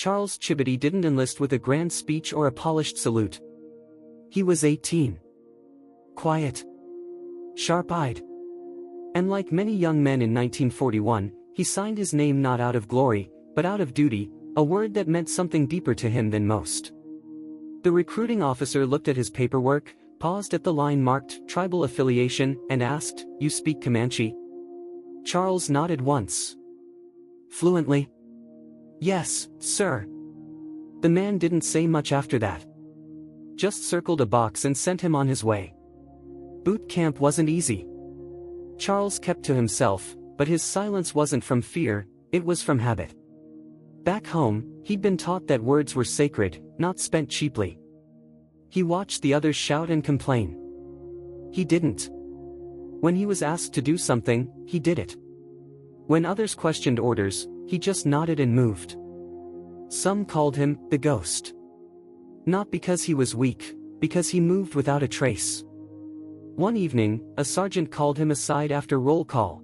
Charles Chibitty didn't enlist with a grand speech or a polished salute. He was 18. Quiet. Sharp-eyed. And like many young men in 1941, he signed his name not out of glory, but out of duty, a word that meant something deeper to him than most. The recruiting officer looked at his paperwork, paused at the line marked tribal affiliation, and asked, "You speak Comanche?" Charles nodded once. Fluently. "Yes, sir." The man didn't say much after that. Just circled a box and sent him on his way. Boot camp wasn't easy. Charles kept to himself, but his silence wasn't from fear, it was from habit. Back home, he'd been taught that words were sacred, not spent cheaply. He watched the others shout and complain. He didn't. When he was asked to do something, he did it. When others questioned orders, he just nodded and moved. Some called him the ghost. Not because he was weak, because he moved without a trace. One evening, a sergeant called him aside after roll call.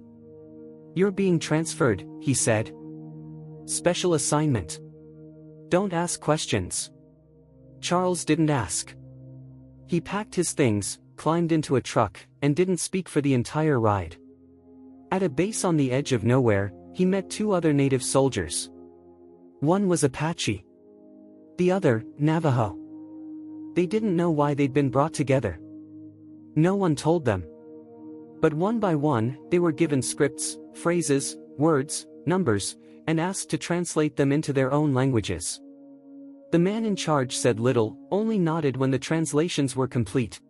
"You're being transferred," he said. "Special assignment. Don't ask questions." Charles didn't ask. He packed his things, climbed into a truck, and didn't speak for the entire ride. At a base on the edge of nowhere, he met two other native soldiers. One was Apache. The other, Navajo. They didn't know why they'd been brought together. No one told them. But one by one, they were given scripts, phrases, words, numbers, and asked to translate them into their own languages. The man in charge said little, only nodded when the translations were complete.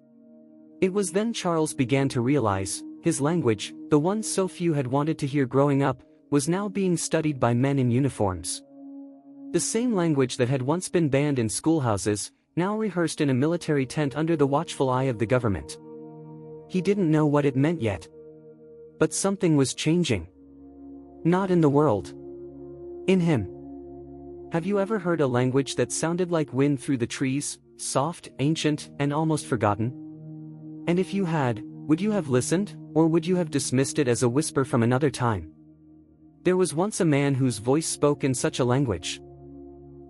It was then Charles began to realize, his language, the one so few had wanted to hear growing up, was now being studied by men in uniforms. The same language that had once been banned in schoolhouses, now rehearsed in a military tent under the watchful eye of the government. He didn't know what it meant yet. But something was changing. Not in the world. In him. Have you ever heard a language that sounded like wind through the trees, soft, ancient, and almost forgotten? And if you had, would you have listened, or would you have dismissed it as a whisper from another time? There was once a man whose voice spoke in such a language.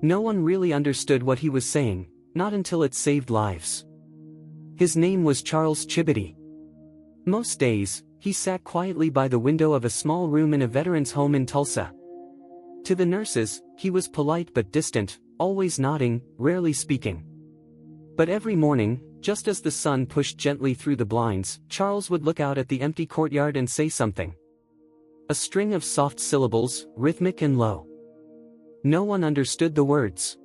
No one really understood what he was saying, not until it saved lives. His name was Charles Chibitty. Most days, he sat quietly by the window of a small room in a veteran's home in Tulsa. To the nurses, he was polite but distant, always nodding, rarely speaking. But every morning, just as the sun pushed gently through the blinds, Charles would look out at the empty courtyard and say something. A string of soft syllables, rhythmic and low. No one understood the words.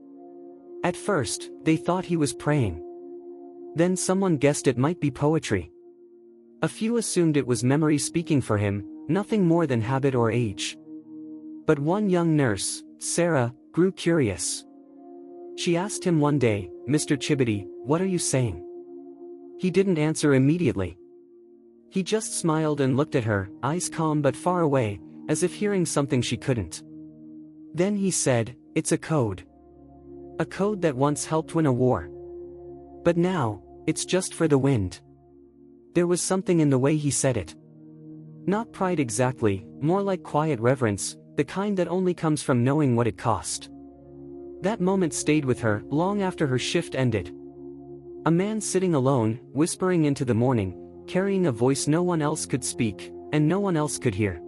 At first, they thought he was praying. Then someone guessed it might be poetry. A few assumed it was memory speaking for him, nothing more than habit or age. But one young nurse, Sarah, grew curious. She asked him one day, "Mr. Chibitty, what are you saying?" He didn't answer immediately. He just smiled and looked at her, eyes calm but far away, as if hearing something she couldn't. Then he said, "It's a code. A code that once helped win a war. But now, it's just for the wind." There was something in the way he said it. Not pride exactly, more like quiet reverence, the kind that only comes from knowing what it cost. That moment stayed with her long after her shift ended. A man sitting alone, whispering into the morning, carrying a voice no one else could speak, and no one else could hear.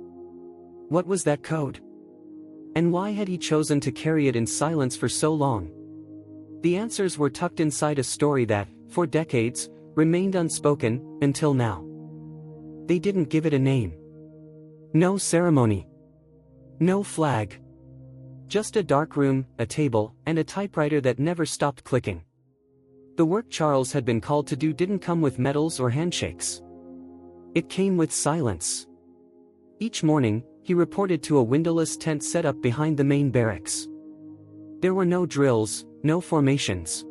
What was that code? And why had he chosen to carry it in silence for so long? The answers were tucked inside a story that, for decades, remained unspoken, until now. They didn't give it a name. No ceremony. No flag. Just a dark room, a table, and a typewriter that never stopped clicking. The work Charles had been called to do didn't come with medals or handshakes. It came with silence. Each morning, he reported to a windowless tent set up behind the main barracks. There were no drills, no formations.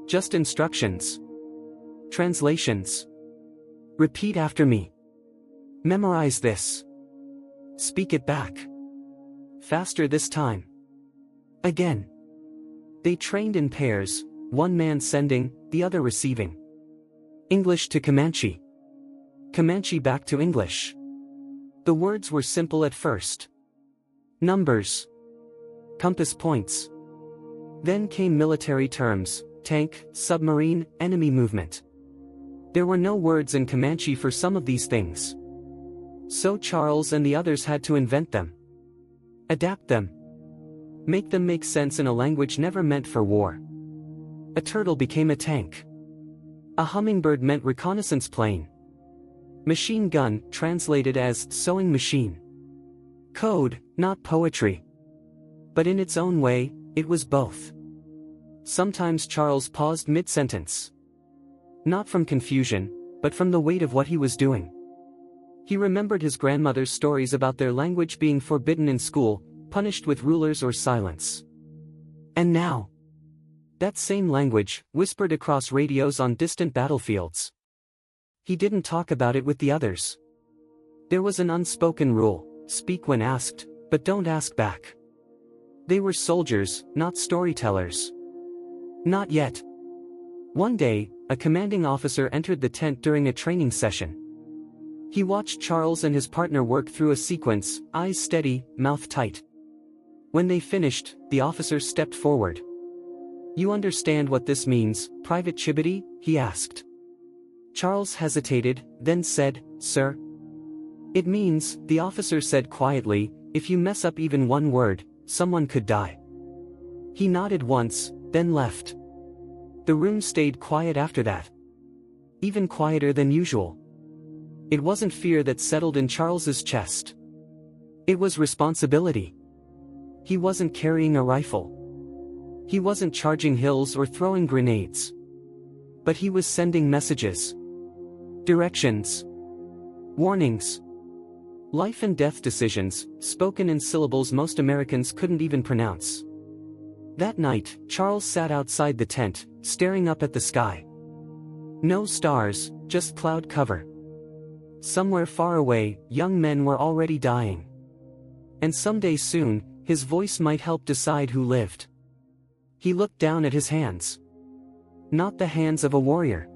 Just instructions. Translations. Repeat after me. Memorize this. Speak it back. Faster this time. Again. They trained in pairs, one man sending, the other receiving. English to Comanche. Comanche back to English. The words were simple at first. Numbers. compass points. Then came military terms: tank, submarine, enemy movement. There were no words in Comanche for some of these things. So Charles and the others had to invent them. Adapt them. Make them make sense in a language never meant for war. A turtle became a tank. A hummingbird meant reconnaissance plane. Machine gun translated as sewing machine. Code, not poetry. But in its own way, it was both. Sometimes Charles paused mid-sentence. Not from confusion, but from the weight of what he was doing. He remembered his grandmother's stories about their language being forbidden in school, punished with rulers or silence. And now, that same language, whispered across radios on distant battlefields. He didn't talk about it with the others. There was an unspoken rule: speak when asked, but don't ask back. They were soldiers, not storytellers. Not yet. One day, a commanding officer entered the tent during a training session. He watched Charles and his partner work through a sequence, eyes steady, mouth tight. When they finished, the officer stepped forward. "You understand what this means, Private Chibitty?" he asked. Charles hesitated, then said, "Sir." "It means," the officer said quietly, "if you mess up even one word, someone could die." He nodded once, then left. The room stayed quiet after that. Even quieter than usual. It wasn't fear that settled in Charles's chest. It was responsibility. He wasn't carrying a rifle. He wasn't charging hills or throwing grenades. But he was sending messages. Directions. Warnings. Life and death decisions, spoken in syllables most Americans couldn't even pronounce. That night, Charles sat outside the tent, staring up at the sky. No stars, just cloud cover. Somewhere far away, young men were already dying. And someday soon, his voice might help decide who lived. He looked down at his hands. Not the hands of a warrior.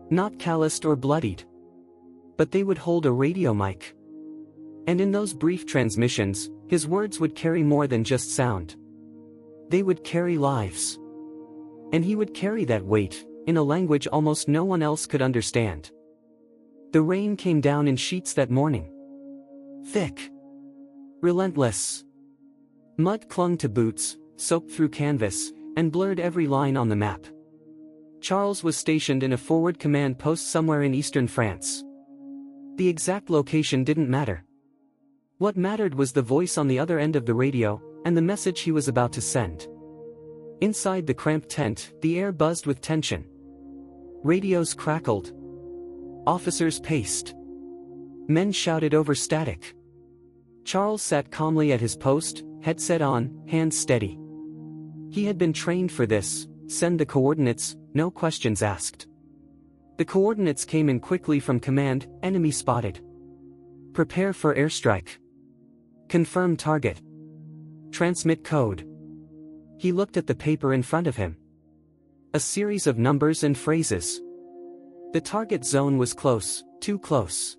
Not calloused or bloodied. But they would hold a radio mic. And in those brief transmissions, his words would carry more than just sound. They would carry lives. And he would carry that weight, in a language almost no one else could understand. The rain came down in sheets that morning. Thick. Relentless. Mud clung to boots, soaked through canvas, and blurred every line on the map. Charles was stationed in a forward command post somewhere in eastern France. The exact location didn't matter. What mattered was the voice on the other end of the radio, and the message he was about to send. Inside the cramped tent, the air buzzed with tension. Radios crackled. Officers paced. Men shouted over static. Charles sat calmly at his post, headset on, hands steady. He had been trained for this: send the coordinates, no questions asked. The coordinates came in quickly from command: enemy spotted. Prepare for airstrike. Confirm target. Transmit code. He looked at the paper in front of him. A series of numbers and phrases. The target zone was close, too close.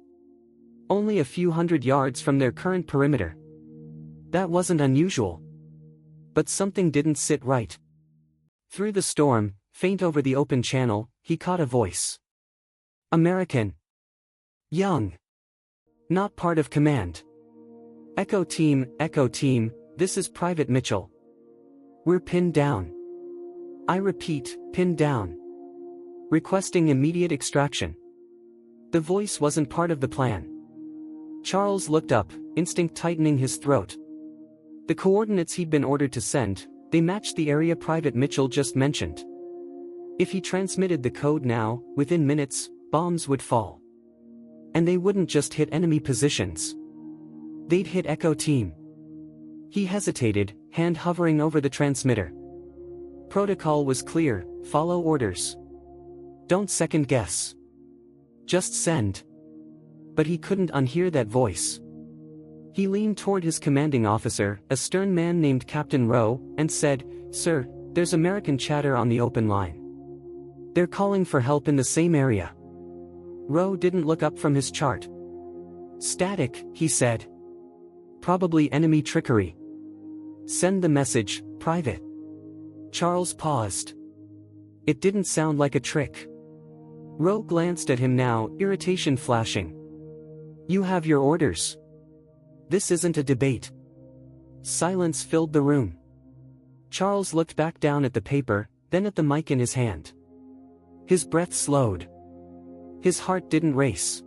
Only a few hundred yards from their current perimeter. That wasn't unusual. But something didn't sit right. Through the storm, faint over the open channel, he caught a voice. American. Young. Not part of command. Echo team, this is Private Mitchell. We're pinned down. I repeat, pinned down. Requesting immediate extraction. The voice wasn't part of the plan. Charles looked up, instinct tightening his throat. The coordinates he'd been ordered to send, they matched the area Private Mitchell just mentioned. If he transmitted the code now, within minutes, bombs would fall. And they wouldn't just hit enemy positions. They'd hit Echo Team. He hesitated, hand hovering over the transmitter. Protocol was clear: follow orders. Don't second guess. Just send. But he couldn't unhear that voice. He leaned toward his commanding officer, a stern man named Captain Rowe, and said, "Sir, there's American chatter on the open line. They're calling for help in the same area." Rowe didn't look up from his chart. "Static," he said. "Probably enemy trickery." Send the message, private. Charles paused. It didn't sound like a trick. Rowe glanced at him now, irritation flashing. You have your orders. This isn't a debate. Silence filled the room. Charles looked back down at the paper, then at the mic in his hand. His breath slowed. His heart didn't race.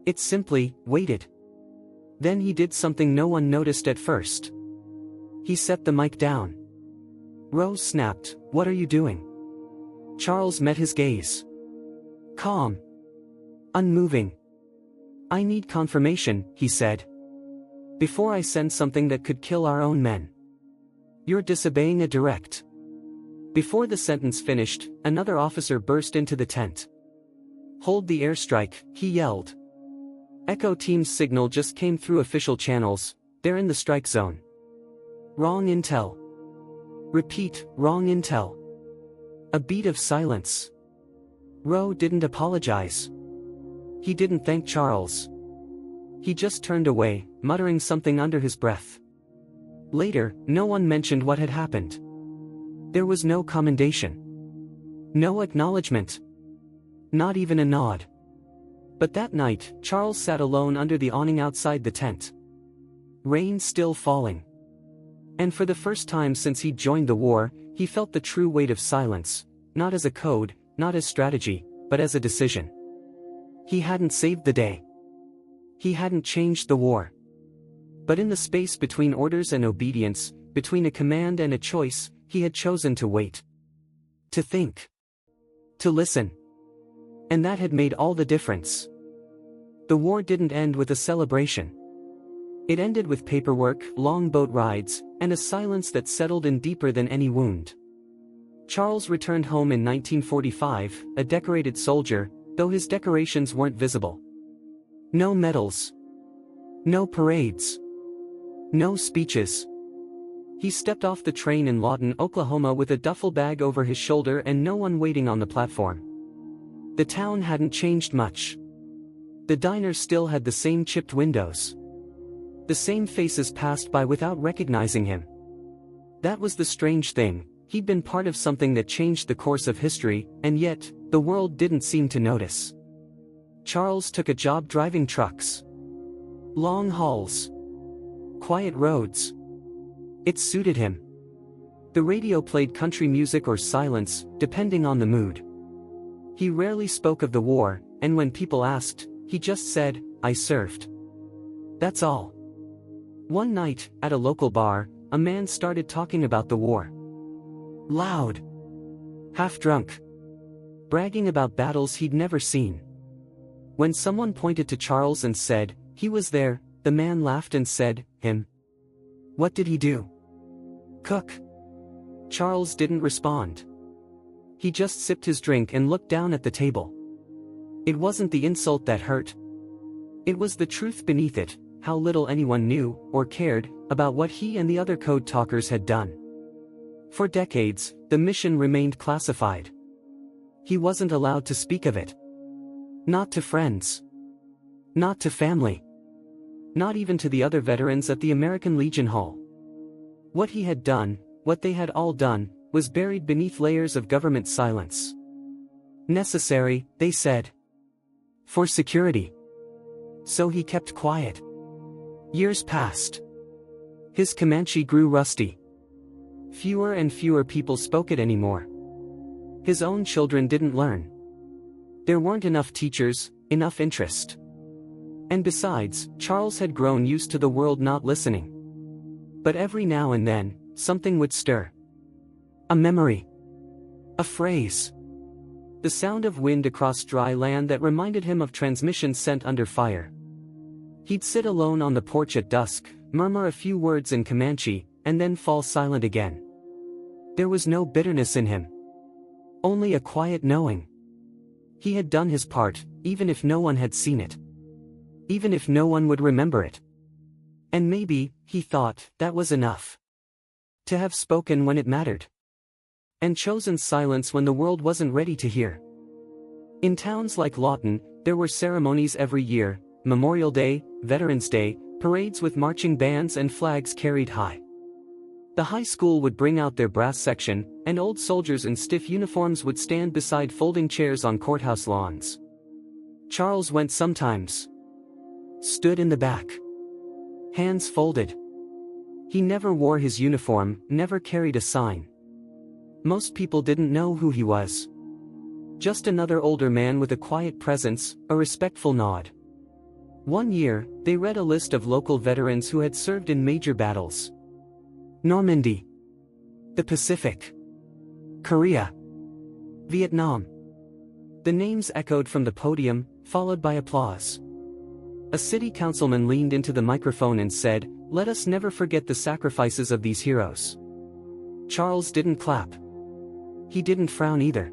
It simply waited. Then he did something no one noticed at first. He set the mic down. Rowe snapped, "What are you doing?" Charles met his gaze. Calm. Unmoving. "I need confirmation," he said. "Before I send something that could kill our own men." "You're disobeying a direct." Before the sentence finished, another officer burst into the tent. "Hold the airstrike," he yelled. Echo Team's signal just came through official channels. They're in the strike zone. Wrong intel. Repeat, wrong intel. A beat of silence. Rowe didn't apologize. He didn't thank Charles. He just turned away, muttering something under his breath. Later, no one mentioned what had happened. There was no commendation. No acknowledgement. Not even a nod. But that night, Charles sat alone under the awning outside the tent. Rain still falling. And for the first time since he'd joined the war, he felt the true weight of silence, not as a code, not as strategy, but as a decision. He hadn't saved the day. He hadn't changed the war. But in the space between orders and obedience, between a command and a choice, he had chosen to wait. To think. To listen. And that had made all the difference. The war didn't end with a celebration. It ended with paperwork, long boat rides, and a silence that settled in deeper than any wound. Charles returned home in 1945, a decorated soldier, though his decorations weren't visible. No medals. No parades. No speeches. He stepped off the train in Lawton, Oklahoma with a duffel bag over his shoulder and no one waiting on the platform. The town hadn't changed much. The diner still had the same chipped windows. The same faces passed by without recognizing him. That was the strange thing, he'd been part of something that changed the course of history, and yet, the world didn't seem to notice. Charles took a job driving trucks. Long hauls. Quiet roads. It suited him. The radio played country music or silence, depending on the mood. He rarely spoke of the war, and when people asked, he just said, "I served." That's all. One night, at a local bar, a man started talking about the war. Loud. Half drunk. Bragging about battles he'd never seen. When someone pointed to Charles and said, "He was there," the man laughed and said, "Him? What did he do?" "Cook." Charles didn't respond. He just sipped his drink and looked down at the table. It wasn't the insult that hurt. It was the truth beneath it, how little anyone knew, or cared, about what he and the other code talkers had done. For decades, the mission remained classified. He wasn't allowed to speak of it. Not to friends. Not to family. Not even to the other veterans at the American Legion Hall. What he had done, what they had all done, was buried beneath layers of government silence. Necessary, they said. For security. So he kept quiet. Years passed. His Comanche grew rusty. Fewer and fewer people spoke it anymore. His own children didn't learn. There weren't enough teachers, enough interest. And besides, Charles had grown used to the world not listening. But every now and then, something would stir. A memory. A phrase. The sound of wind across dry land that reminded him of transmissions sent under fire. He'd sit alone on the porch at dusk, murmur a few words in Comanche, and then fall silent again. There was no bitterness in him. Only a quiet knowing. He had done his part, even if no one had seen it. Even if no one would remember it. And maybe, he thought, that was enough. To have spoken when it mattered. And chosen silence when the world wasn't ready to hear. In towns like Lawton, there were ceremonies every year, Memorial Day, Veterans Day, parades with marching bands and flags carried high. The high school would bring out their brass section, and old soldiers in stiff uniforms would stand beside folding chairs on courthouse lawns. Charles went sometimes. Stood in the back. Hands folded. He never wore his uniform, never carried a sign. Most people didn't know who he was. Just another older man with a quiet presence, a respectful nod. One year, they read a list of local veterans who had served in major battles. Normandy. The Pacific. Korea. Vietnam. The names echoed from the podium, followed by applause. A city councilman leaned into the microphone and said, "Let us never forget the sacrifices of these heroes." Charles didn't clap. He didn't frown either.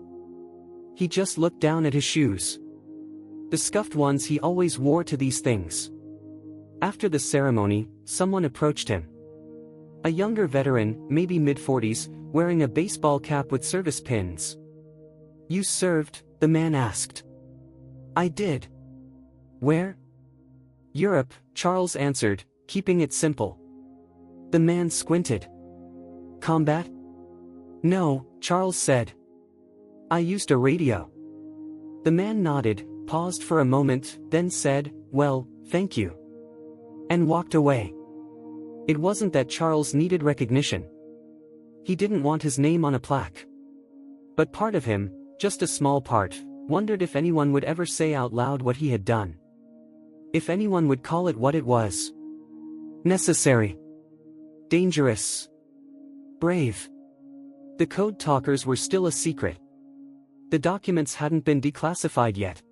He just looked down at his shoes. The scuffed ones he always wore to these things. After the ceremony, someone approached him. A younger veteran, maybe mid-40s, wearing a baseball cap with service pins. "You served?" the man asked. "I did." "Where?" "Europe," Charles answered, keeping it simple. The man squinted. "Combat?" "No," Charles said. "I used a radio." The man nodded, paused for a moment, then said, "Well, thank you," and walked away. It wasn't that Charles needed recognition. He didn't want his name on a plaque. But part of him, just a small part, wondered if anyone would ever say out loud what he had done. If anyone would call it what it was. Necessary. Dangerous. Brave. The Code Talkers were still a secret. The documents hadn't been declassified yet.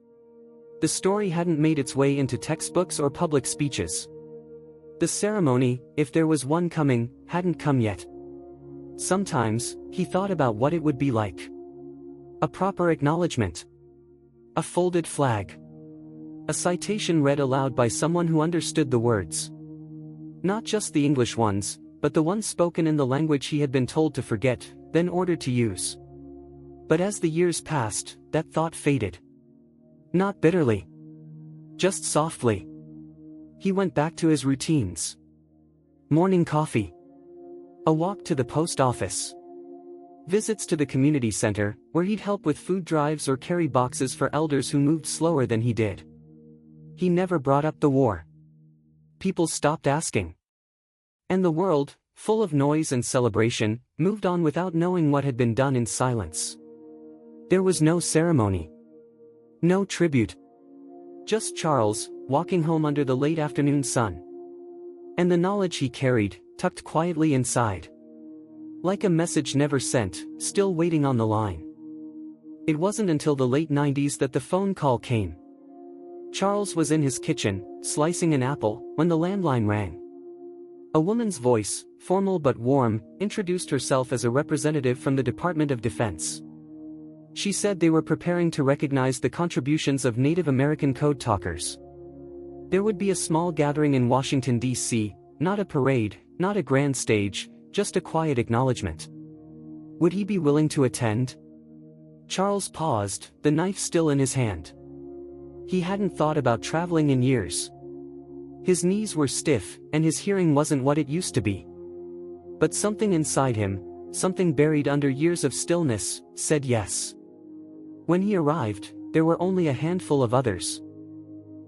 The story hadn't made its way into textbooks or public speeches. The ceremony, if there was one coming, hadn't come yet. Sometimes, he thought about what it would be like. A proper acknowledgement. A folded flag. A citation read aloud by someone who understood the words. Not just the English ones, but the ones spoken in the language he had been told to forget, then ordered to use. But as the years passed, that thought faded. Not bitterly. Just softly. He went back to his routines. Morning coffee. A walk to the post office. Visits to the community center, where he'd help with food drives or carry boxes for elders who moved slower than he did. He never brought up the war. People stopped asking. And the world, full of noise and celebration, moved on without knowing what had been done in silence. There was no ceremony. No tribute. Just Charles, walking home under the late afternoon sun. And the knowledge he carried, tucked quietly inside. Like a message never sent, still waiting on the line. It wasn't until the late 90s that the phone call came. Charles was in his kitchen, slicing an apple, when the landline rang. A woman's voice, formal but warm, introduced herself as a representative from the Department of Defense. She said they were preparing to recognize the contributions of Native American Code Talkers. There would be a small gathering in Washington, D.C., not a parade, not a grand stage, just a quiet acknowledgement. Would he be willing to attend? Charles paused, the knife still in his hand. He hadn't thought about traveling in years. His knees were stiff, and his hearing wasn't what it used to be. But something inside him, something buried under years of stillness, said yes. When he arrived, there were only a handful of others.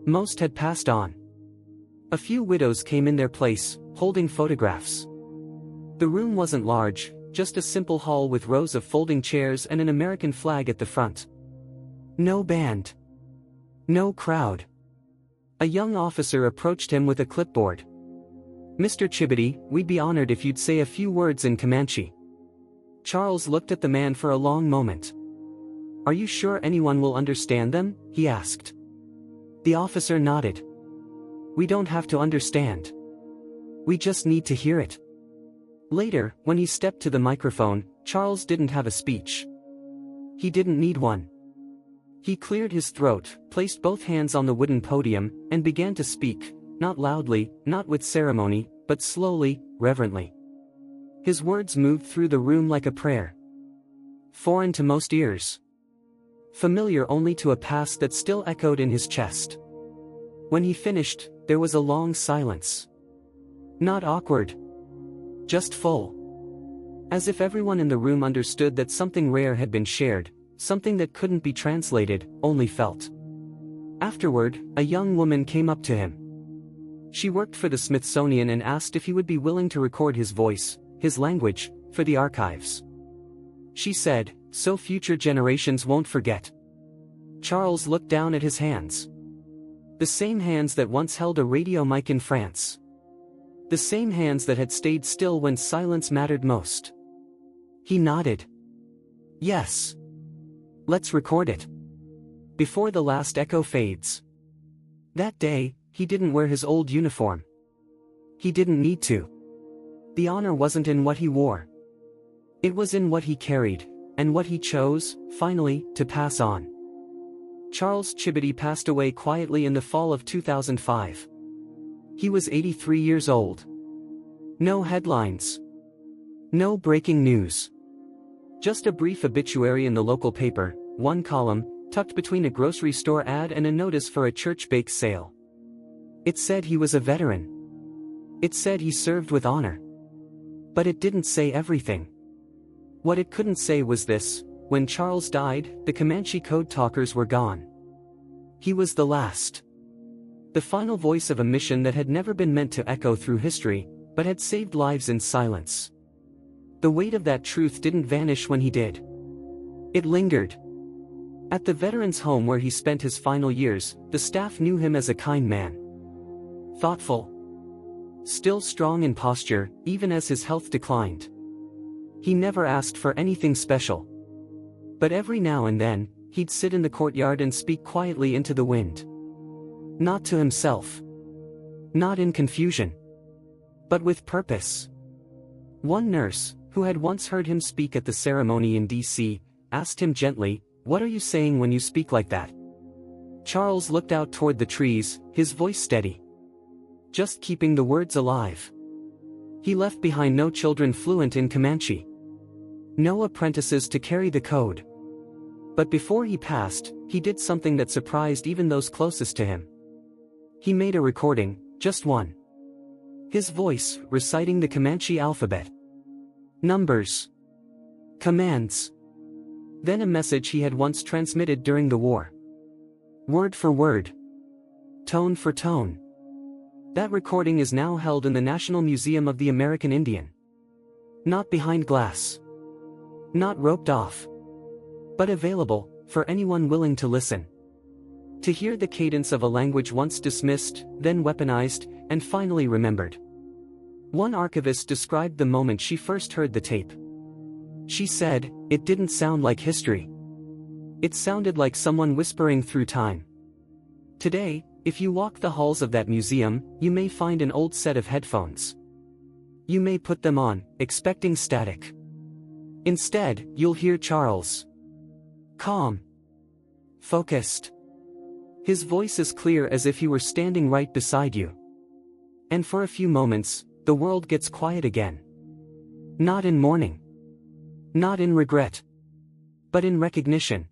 Most had passed on. A few widows came in their place, holding photographs. The room wasn't large, just a simple hall with rows of folding chairs and an American flag at the front. No band. No crowd. A young officer approached him with a clipboard. "Mr. Chibitty, we'd be honored if you'd say a few words in Comanche." Charles looked at the man for a long moment. "Are you sure anyone will understand them?" he asked. The officer nodded. "We don't have to understand. We just need to hear it." Later, when he stepped to the microphone, Charles didn't have a speech. He didn't need one. He cleared his throat, placed both hands on the wooden podium, and began to speak, not loudly, not with ceremony, but slowly, reverently. His words moved through the room like a prayer. Foreign to most ears. Familiar only to a past that still echoed in his chest. When he finished, there was a long silence. Not awkward. Just full. As if everyone in the room understood that something rare had been shared, something that couldn't be translated, only felt. Afterward, a young woman came up to him. She worked for the Smithsonian and asked if he would be willing to record his voice, his language, for the archives. She said, so future generations won't forget. Charles looked down at his hands. The same hands that once held a radio mic in France. The same hands that had stayed still when silence mattered most. He nodded. Yes. Let's record it. Before the last echo fades. That day, he didn't wear his old uniform. He didn't need to. The honor wasn't in what he wore. It was in what he carried, and what he chose, finally, to pass on. Charles Chibitty passed away quietly in the fall of 2005. He was 83 years old. No headlines. No breaking news. Just a brief obituary in the local paper, one column, tucked between a grocery store ad and a notice for a church bake sale. It said he was a veteran. It said he served with honor. But it didn't say everything. What it couldn't say was this: when Charles died, the Comanche Code Talkers were gone. He was the last. The final voice of a mission that had never been meant to echo through history, but had saved lives in silence. The weight of that truth didn't vanish when he did. It lingered. At the veterans' home where he spent his final years, the staff knew him as a kind man. Thoughtful. Still strong in posture, even as his health declined. He never asked for anything special. But every now and then, he'd sit in the courtyard and speak quietly into the wind. Not to himself. Not in confusion. But with purpose. One nurse, who had once heard him speak at the ceremony in D.C., asked him gently, "What are you saying when you speak like that?" Charles looked out toward the trees, his voice steady. Just keeping the words alive. He left behind no children fluent in Comanche. No apprentices to carry the code. But before he passed, he did something that surprised even those closest to him. He made a recording, just one. His voice, reciting the Comanche alphabet. Numbers. Commands. Then a message he had once transmitted during the war. Word for word. Tone for tone. That recording is now held in the National Museum of the American Indian. Not behind glass. Not roped off. But available, for anyone willing to listen. To hear the cadence of a language once dismissed, then weaponized, and finally remembered. One archivist described the moment she first heard the tape. She said, "It didn't sound like history. It sounded like someone whispering through time." Today, if you walk the halls of that museum, you may find an old set of headphones. You may put them on, expecting static. Instead, you'll hear Charles. Calm. Focused. His voice as clear as if he were standing right beside you. And for a few moments, the world gets quiet again. Not in mourning. Not in regret. But in recognition.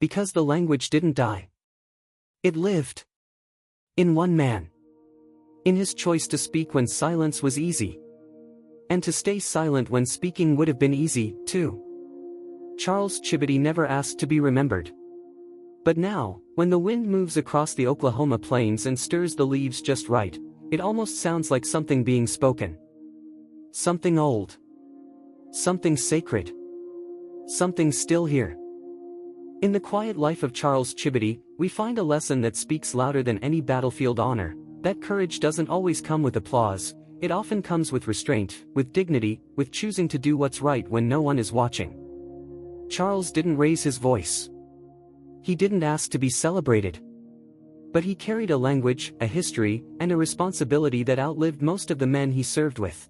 Because the language didn't die. It lived. In one man. In his choice to speak when silence was easy. And to stay silent when speaking would have been easy, too. Charles Chibitty never asked to be remembered. But now, when the wind moves across the Oklahoma plains and stirs the leaves just right, it almost sounds like something being spoken. Something old. Something sacred. Something still here. In the quiet life of Charles Chibitty, we find a lesson that speaks louder than any battlefield honor, that courage doesn't always come with applause, it often comes with restraint, with dignity, with choosing to do what's right when no one is watching. Charles didn't raise his voice. He didn't ask to be celebrated. But he carried a language, a history, and a responsibility that outlived most of the men he served with.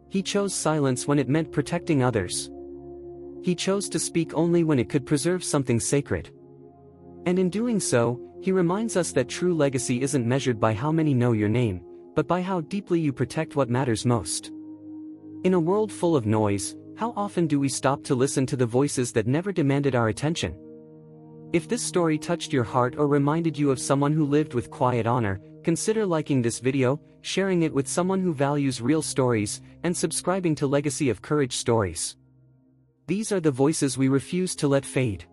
He chose silence when it meant protecting others. He chose to speak only when it could preserve something sacred. And in doing so, he reminds us that true legacy isn't measured by how many know your name, but by how deeply you protect what matters most. In a world full of noise, how often do we stop to listen to the voices that never demanded our attention? If this story touched your heart or reminded you of someone who lived with quiet honor, Consider liking this video, sharing it with someone who values real stories, and subscribing to Legacy of Courage Stories. These are the voices we refuse to let fade.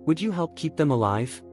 Would you help keep them alive?